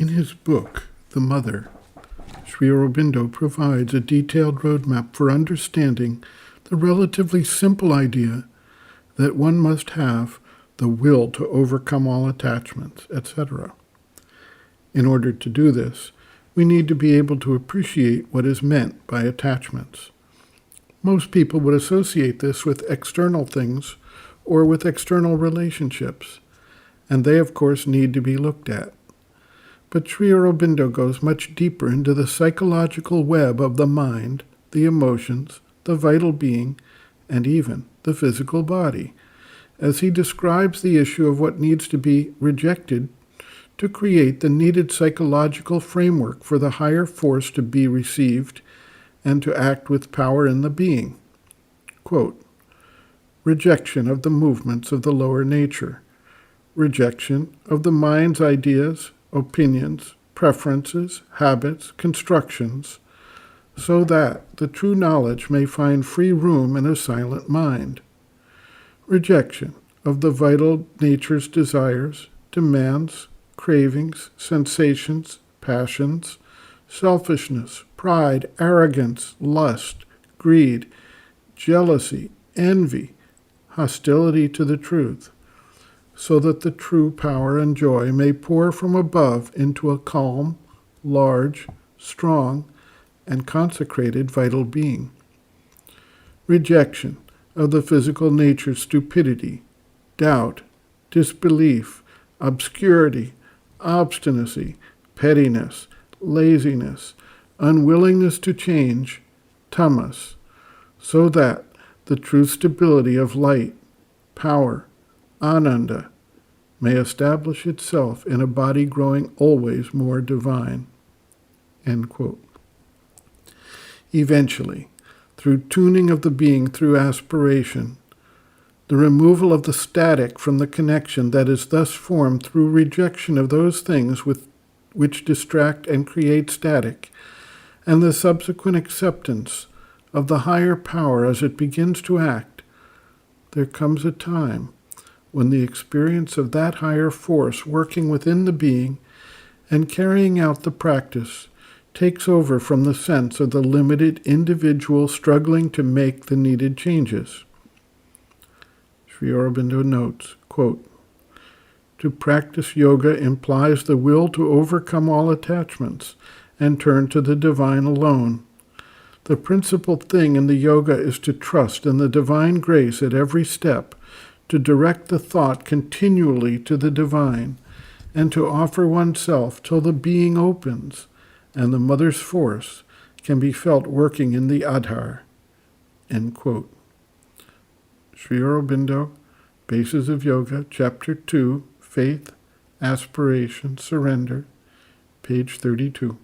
In his book, The Mother, Sri Aurobindo provides a detailed roadmap for understanding the relatively simple idea that one must have the will to overcome all attachments, etc. In order to do this, we need to be able to appreciate what is meant by attachments. Most people would associate this with external things or with external relationships, and they, of course, need to be looked at. But Sri Aurobindo goes much deeper into the psychological web of the mind, the emotions, the vital being, and even the physical body, as he describes the issue of what needs to be rejected to create the needed psychological framework for the higher force to be received and to act with power in the being. Quote, rejection of the movements of the lower nature, rejection of the mind's ideas, opinions, preferences, habits, constructions, so that the true knowledge may find free room in a silent mind. Rejection of the vital nature's desires, demands, cravings, sensations, passions, selfishness, pride, arrogance, lust, greed, jealousy, envy, hostility to the truth, so that the true power and joy may pour from above into a calm, large, strong, and consecrated vital being. Rejection of the physical nature's stupidity, doubt, disbelief, obscurity, obstinacy, pettiness, laziness, unwillingness to change, tamas, so that the true stability of light, power, ananda, may establish itself in a body growing always more divine. End quote. Eventually, through tuning of the being through aspiration, the removal of the static from the connection that is thus formed through rejection of those things which distract and create static, and the subsequent acceptance of the higher power as it begins to act, there comes a time when the experience of that higher force working within the being and carrying out the practice takes over from the sense of the limited individual struggling to make the needed changes. Sri Aurobindo notes, quote, to practice yoga implies the will to overcome all attachments and turn to the divine alone. The principal thing in the yoga is to trust in the divine grace at every step, to direct the thought continually to the divine, and to offer oneself till the being opens, and the mother's force can be felt working in the Adhar. End quote. Sri Aurobindo, Bases of Yoga, Chapter 2, Faith, Aspiration, Surrender, page 32.